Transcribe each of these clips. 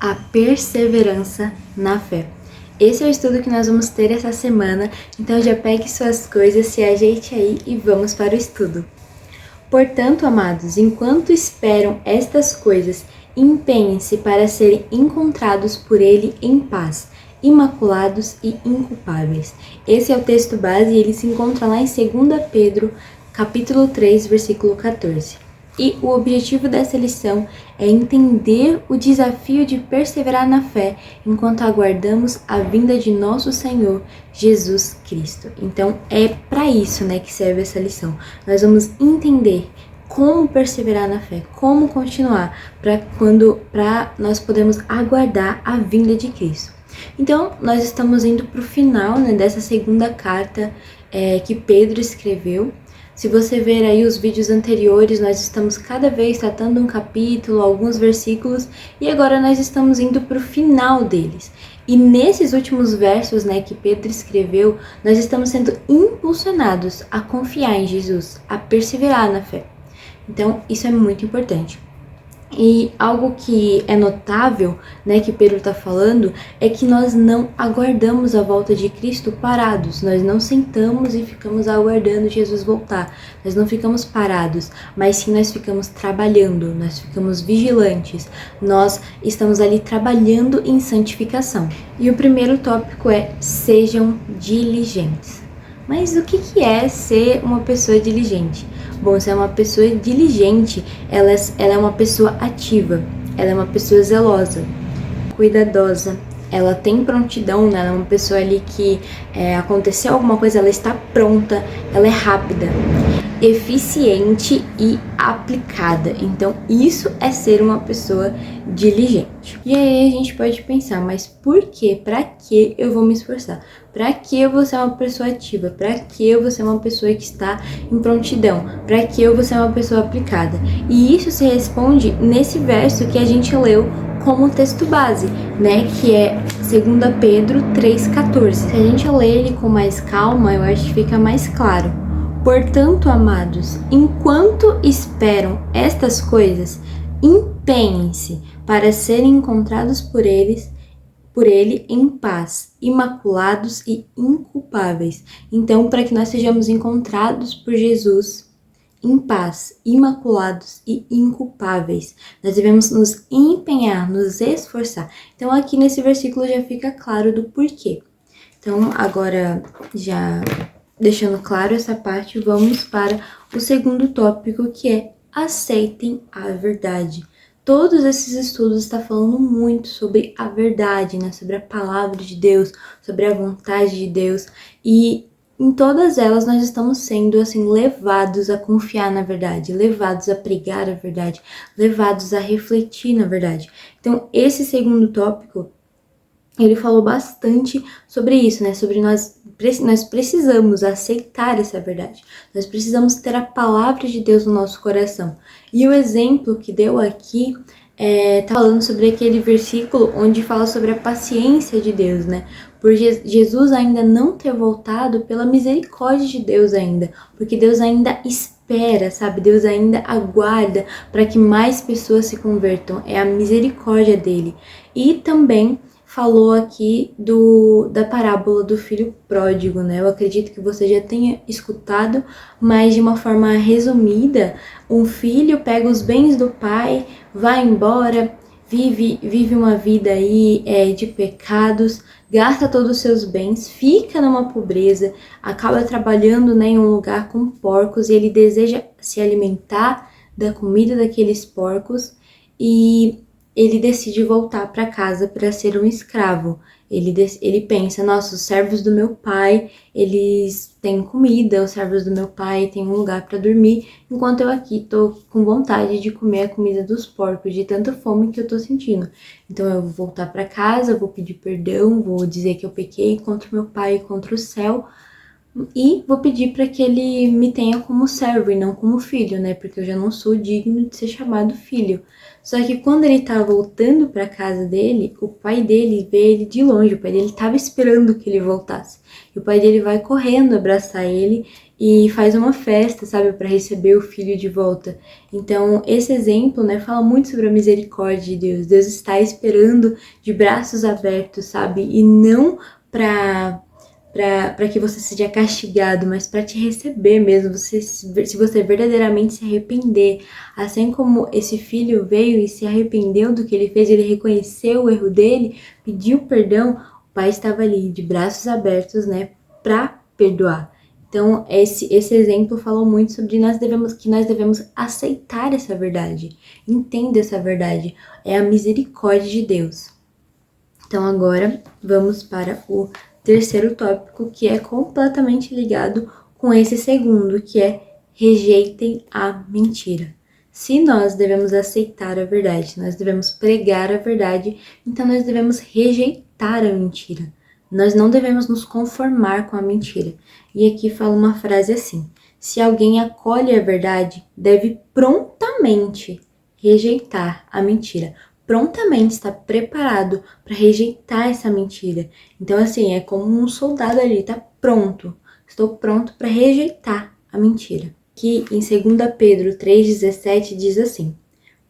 A perseverança na fé. Esse é o estudo que nós vamos ter essa semana, então já pegue suas coisas, se ajeite aí e vamos para o estudo. Portanto, amados, enquanto esperam estas coisas, empenhem-se para serem encontrados por Ele em paz, imaculados e inculpáveis. Esse é o texto base e ele se encontra lá em 2 Pedro, capítulo 3, versículo 14. E o objetivo dessa lição é entender o desafio de perseverar na fé enquanto aguardamos a vinda de nosso Senhor Jesus Cristo. Então é para isso, que serve essa lição. Nós vamos entender como perseverar na fé, como continuar para nós podermos aguardar a vinda de Cristo. Então nós estamos indo para o final dessa segunda carta que Pedro escreveu. Se você ver aí os vídeos anteriores, nós estamos cada vez tratando um capítulo, alguns versículos, e agora nós estamos indo para o final deles. E nesses últimos versos que Pedro escreveu, nós estamos sendo impulsionados a confiar em Jesus, a perseverar na fé. Então, isso é muito importante. E algo que é notável, que Pedro está falando, é que nós não aguardamos a volta de Cristo parados. Nós não sentamos e ficamos aguardando Jesus voltar. Nós não ficamos parados, mas sim nós ficamos trabalhando, nós ficamos vigilantes. Nós estamos ali trabalhando em santificação. E o primeiro tópico é: sejam diligentes. Mas o que é ser uma pessoa diligente? Bom, se é uma pessoa diligente, ela é uma pessoa ativa, ela é uma pessoa zelosa, cuidadosa, ela tem prontidão, ela é uma pessoa ali que aconteceu alguma coisa, ela está pronta, ela é rápida, eficiente e aplicada. Então, isso é ser uma pessoa diligente. E aí a gente pode pensar, mas por quê? Para que eu vou me esforçar? Para que eu vou ser uma pessoa ativa? Para que eu vou ser uma pessoa que está em prontidão? Para que eu vou ser uma pessoa aplicada? E isso se responde nesse verso que a gente leu como texto base, que é 2 Pedro 3,14. Se a gente ler ele com mais calma, eu acho que fica mais claro. Portanto, amados, enquanto esperam estas coisas, empenhem-se para serem encontrados por ele em paz, imaculados e inculpáveis. Então, para que nós sejamos encontrados por Jesus em paz, imaculados e inculpáveis, nós devemos nos empenhar, nos esforçar. Então, aqui nesse versículo já fica claro do porquê. Então, agora já deixando claro essa parte, vamos para o segundo tópico, que é: aceitem a verdade. Todos esses estudos estão falando muito sobre a verdade, sobre a palavra de Deus, sobre a vontade de Deus, e em todas elas nós estamos sendo levados a confiar na verdade, levados a pregar a verdade, levados a refletir na verdade. Então, esse segundo tópico, ele falou bastante sobre isso, sobre nós precisamos aceitar essa verdade. Nós precisamos ter a palavra de Deus no nosso coração. E o exemplo que deu aqui tá falando sobre aquele versículo onde fala sobre a paciência de Deus, Por Jesus ainda não ter voltado, pela misericórdia de Deus ainda, porque Deus ainda espera, Deus ainda aguarda para que mais pessoas se convertam. É a misericórdia dele. E também falou aqui da parábola do filho pródigo, Eu acredito que você já tenha escutado, mas de uma forma resumida: um filho pega os bens do pai, vai embora, vive uma vida aí de pecados, gasta todos os seus bens, fica numa pobreza, acaba trabalhando em um lugar com porcos, e ele deseja se alimentar da comida daqueles porcos, e ele decide voltar para casa para ser um escravo. Ele pensa: nossa, os servos do meu pai, eles têm comida, os servos do meu pai têm um lugar para dormir, enquanto eu aqui tô com vontade de comer a comida dos porcos, de tanta fome que eu tô sentindo. Então eu vou voltar para casa, vou pedir perdão, vou dizer que eu pequei contra o meu pai e contra o céu, e vou pedir para que ele me tenha como servo e não como filho, porque eu já não sou digno de ser chamado filho. Só que quando ele tá voltando para casa dele, o pai dele vê ele de longe, o pai dele tava esperando que ele voltasse. E o pai dele vai correndo abraçar ele e faz uma festa, sabe, para receber o filho de volta. Então, esse exemplo, né, fala muito sobre a misericórdia de Deus. Deus está esperando de braços abertos, sabe, e não para que você seja castigado, mas para te receber mesmo, se você verdadeiramente se arrepender. Assim como esse filho veio e se arrependeu do que ele fez, ele reconheceu o erro dele, pediu perdão, o pai estava ali de braços abertos, né, para perdoar. Então, esse exemplo falou muito sobre que nós devemos aceitar essa verdade. Entenda essa verdade. É a misericórdia de Deus. Então, agora vamos para o terceiro tópico, que é completamente ligado com esse segundo, que é rejeitem a mentira. Se nós devemos aceitar a verdade, nós devemos pregar a verdade, então nós devemos rejeitar a mentira. Nós não devemos nos conformar com a mentira. E aqui fala uma frase assim: se alguém acolhe a verdade, deve prontamente rejeitar a mentira. Prontamente está preparado para rejeitar essa mentira. Então, assim, é como um soldado ali, tá pronto. Estou pronto para rejeitar a mentira. Que em 2 Pedro 3,17 diz assim: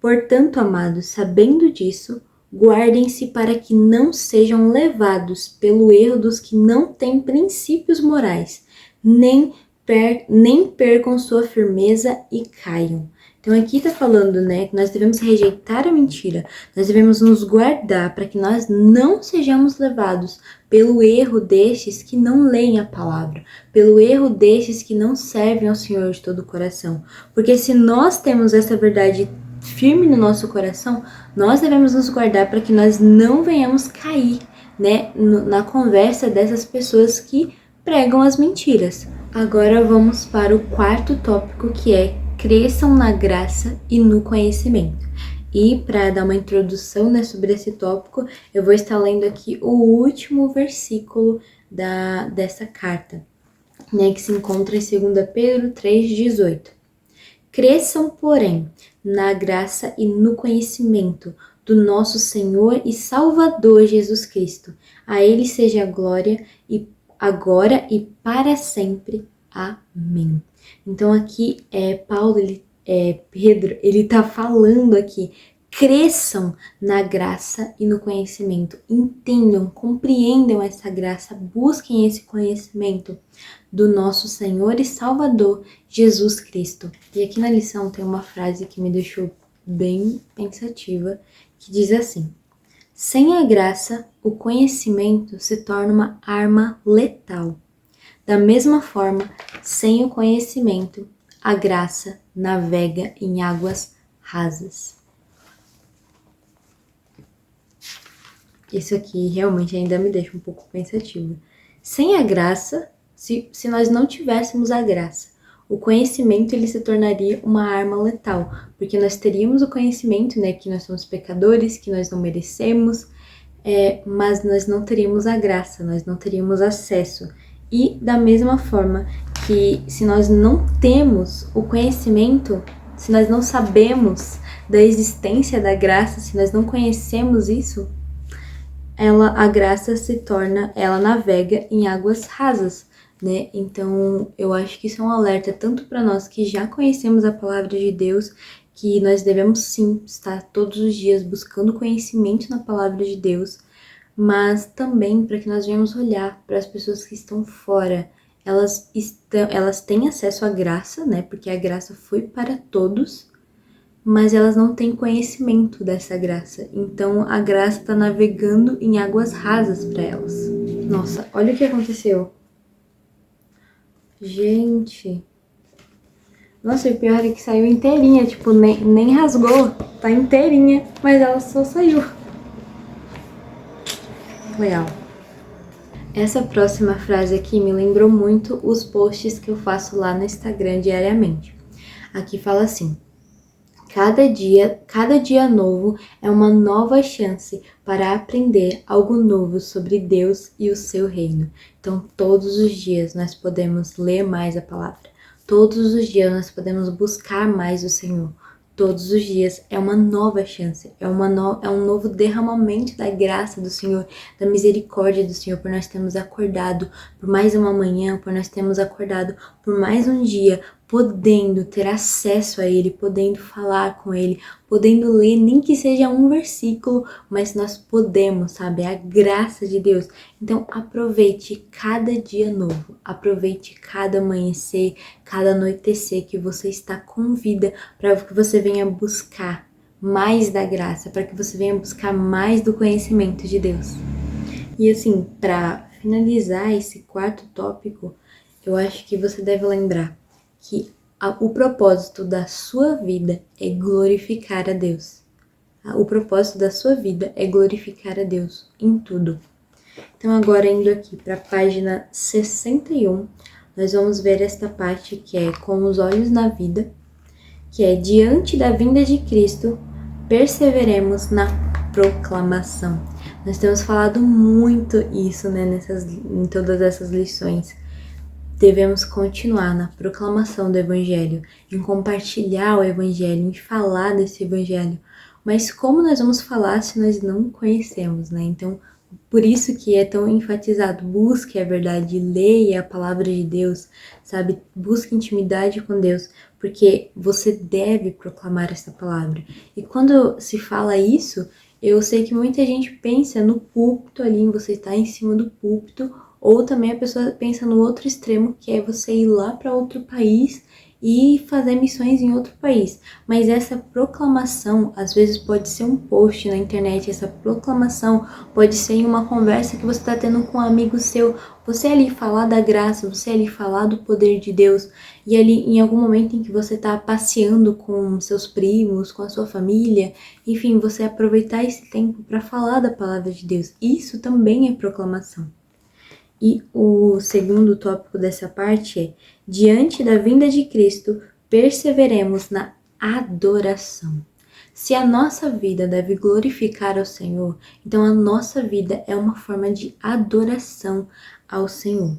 portanto, amados, sabendo disso, guardem-se para que não sejam levados pelo erro dos que não têm princípios morais, nem percam sua firmeza e caiam. Então aqui tá falando, né, que nós devemos rejeitar a mentira, nós devemos nos guardar para que nós não sejamos levados pelo erro destes que não leem a palavra, pelo erro destes que não servem ao Senhor de todo o coração. Porque se nós temos essa verdade firme no nosso coração, nós devemos nos guardar para que nós não venhamos cair, né, na conversa dessas pessoas que pregam as mentiras. Agora vamos para o quarto tópico, que é cresçam na graça e no conhecimento. E para dar uma introdução, né, sobre esse tópico, eu vou estar lendo aqui o último versículo dessa carta, né, que se encontra em 2 Pedro 3,18. Cresçam, porém, na graça e no conhecimento do nosso Senhor e Salvador Jesus Cristo. A Ele seja a glória e agora e para sempre. Amém. Então aqui Pedro, ele tá falando aqui, cresçam na graça e no conhecimento, entendam, compreendam essa graça, busquem esse conhecimento do nosso Senhor e Salvador Jesus Cristo. E aqui na lição tem uma frase que me deixou bem pensativa, que diz assim: sem a graça, o conhecimento se torna uma arma letal. Da mesma forma, sem o conhecimento, a graça navega em águas rasas. Isso aqui realmente ainda me deixa um pouco pensativa. Sem a graça, se nós não tivéssemos a graça, o conhecimento ele se tornaria uma arma letal, porque nós teríamos o conhecimento, né, que nós somos pecadores, que nós não merecemos, mas nós não teríamos a graça, nós não teríamos acesso. E da mesma forma que se nós não temos o conhecimento, se nós não sabemos da existência da graça, se nós não conhecemos isso, a graça ela navega em águas rasas, né? Então eu acho que isso é um alerta tanto para nós que já conhecemos a palavra de Deus, que nós devemos sim estar todos os dias buscando conhecimento na palavra de Deus, mas também para que nós venhamos olhar para as pessoas que estão fora. Elas têm acesso à graça, né? Porque a graça foi para todos, mas elas não têm conhecimento dessa graça. Então a graça está navegando em águas rasas para elas. Nossa, olha o que aconteceu. Gente. Nossa, e o pior é que saiu inteirinha, tipo, nem rasgou. Tá inteirinha, mas ela só saiu. Legal. Essa próxima frase aqui me lembrou muito os posts que eu faço lá no Instagram diariamente. Aqui fala assim: cada dia novo é uma nova chance para aprender algo novo sobre Deus e o seu reino. Então, todos os dias nós podemos ler mais a palavra. Todos os dias nós podemos buscar mais o Senhor. todos os dias é uma nova chance, é um novo derramamento da graça do Senhor, da misericórdia do Senhor, por nós termos acordado por mais uma manhã, por nós termos acordado por mais um dia, podendo ter acesso a Ele, podendo falar com Ele, podendo ler, nem que seja um versículo, mas nós podemos, sabe? É a graça de Deus. Então aproveite cada dia novo, aproveite cada amanhecer, cada anoitecer que você está com vida, para que você venha buscar mais da graça, para que você venha buscar mais do conhecimento de Deus. E assim, para finalizar esse quarto tópico, eu acho que você deve lembrar que o propósito da sua vida é glorificar a Deus. O propósito da sua vida é glorificar a Deus em tudo. Então agora indo aqui para a página 61, nós vamos ver esta parte que é com os olhos na vida, que é diante da vinda de Cristo, perseveremos na proclamação. Nós temos falado muito isso, né, em todas essas lições. Devemos continuar na proclamação do Evangelho, em compartilhar o Evangelho, em falar desse Evangelho. Mas como nós vamos falar se nós não conhecemos, né? Então, por isso que é tão enfatizado, busque a verdade, leia a palavra de Deus, sabe? Busque intimidade com Deus, porque você deve proclamar essa palavra. E quando se fala isso, eu sei que muita gente pensa no púlpito ali, em você estar em cima do púlpito, ou também a pessoa pensa no outro extremo, que é você ir lá para outro país e fazer missões em outro país. Mas essa proclamação, às vezes pode ser um post na internet, essa proclamação pode ser em uma conversa que você está tendo com um amigo seu, você ali falar da graça, você ali falar do poder de Deus, e ali em algum momento em que você está passeando com seus primos, com a sua família, enfim, você aproveitar esse tempo para falar da palavra de Deus. Isso também é proclamação. E o segundo tópico dessa parte é: diante da vinda de Cristo, perseveremos na adoração. Se a nossa vida deve glorificar ao Senhor, então a nossa vida é uma forma de adoração ao Senhor.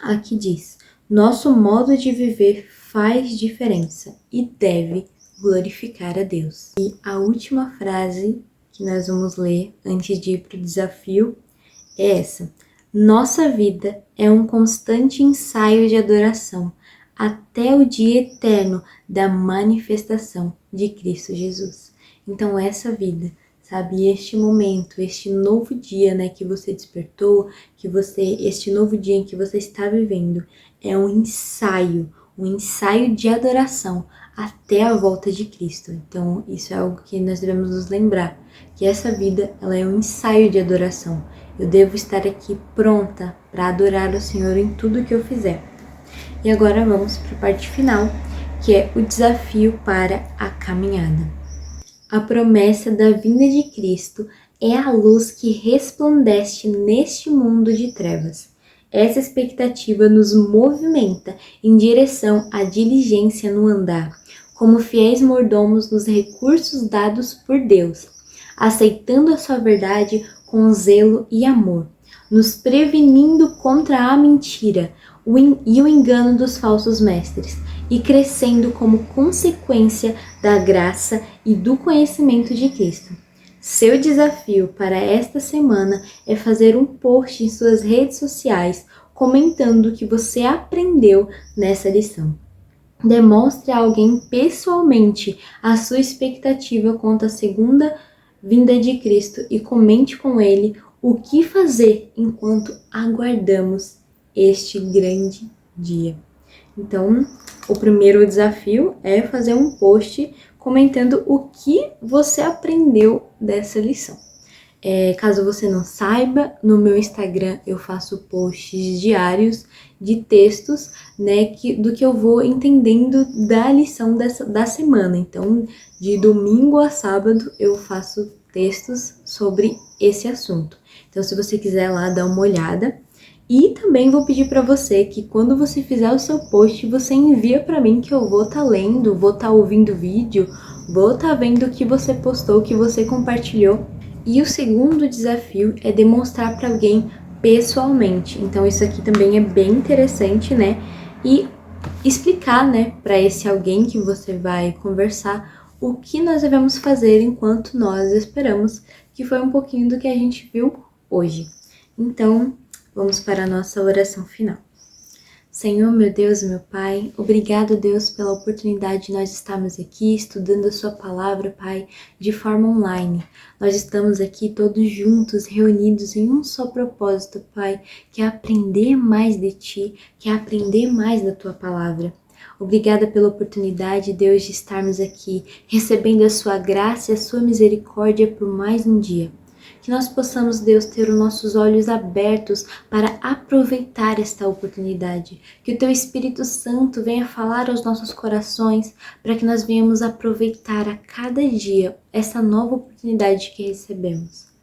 Aqui diz: nosso modo de viver faz diferença e deve glorificar a Deus. E a última frase que nós vamos ler antes de ir para o desafio é essa: nossa vida é um constante ensaio de adoração até o dia eterno da manifestação de Cristo Jesus. Então essa vida, sabe, este momento, este novo dia, né, que você despertou, este novo dia em que você está vivendo, é um ensaio de adoração até a volta de Cristo. Então isso é algo que nós devemos nos lembrar, que essa vida, ela é um ensaio de adoração. Eu devo estar aqui pronta para adorar o Senhor em tudo que eu fizer. E agora vamos para a parte final, que é o desafio para a caminhada. A promessa da vinda de Cristo é a luz que resplandece neste mundo de trevas. Essa expectativa nos movimenta em direção à diligência no andar, como fiéis mordomos nos recursos dados por Deus, aceitando a sua verdade com zelo e amor, nos prevenindo contra a mentira e o engano dos falsos mestres, e crescendo como consequência da graça e do conhecimento de Cristo. Seu desafio para esta semana é fazer um post em suas redes sociais comentando o que você aprendeu nessa lição. Demonstre a alguém pessoalmente a sua expectativa quanto à segunda vinda de Cristo e comente com ele o que fazer enquanto aguardamos este grande dia. Então, o primeiro desafio é fazer um post comentando o que você aprendeu dessa lição. Caso você não saiba, no meu Instagram eu faço posts diários de textos, né, do que eu vou entendendo da lição da semana. Então, de domingo a sábado eu faço textos sobre esse assunto. Então, se você quiser lá dar uma olhada. E também vou pedir para você que quando você fizer o seu post, você envia para mim, que eu vou estar lendo, vou estar ouvindo o vídeo, vou estar vendo o que você postou, o que você compartilhou. E o segundo desafio é demonstrar para alguém pessoalmente. Então isso aqui também é bem interessante, né? E explicar, né, para esse alguém que você vai conversar o que nós devemos fazer enquanto nós esperamos, que foi um pouquinho do que a gente viu hoje. Então, vamos para a nossa oração final. Senhor, meu Deus e meu Pai, obrigado, Deus, pela oportunidade de nós estarmos aqui estudando a Sua Palavra, Pai, de forma online. Nós estamos aqui todos juntos, reunidos em um só propósito, Pai, que é aprender mais de Ti, que é aprender mais da Tua Palavra. Obrigada pela oportunidade, Deus, de estarmos aqui, recebendo a Sua graça e a Sua misericórdia por mais um dia. Que nós possamos, Deus, ter os nossos olhos abertos para aproveitar esta oportunidade. Que o Teu Espírito Santo venha falar aos nossos corações para que nós venhamos aproveitar a cada dia essa nova oportunidade que recebemos.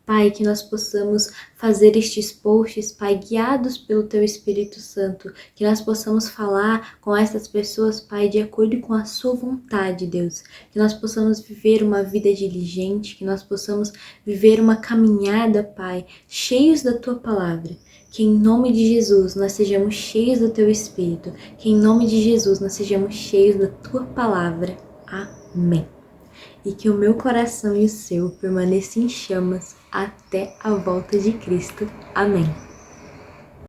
Pai, que nós possamos fazer estes posts, Pai, guiados pelo Teu Espírito Santo, que nós possamos falar com essas pessoas, Pai, de acordo com a Sua vontade, Deus, que nós possamos viver uma vida diligente, que nós possamos viver uma caminhada, Pai, cheios da Tua Palavra, que em nome de Jesus nós sejamos cheios do Teu Espírito, que em nome de Jesus nós sejamos cheios da Tua Palavra. Amém. E que o meu coração e o seu permaneçam em chamas até a volta de Cristo. Amém.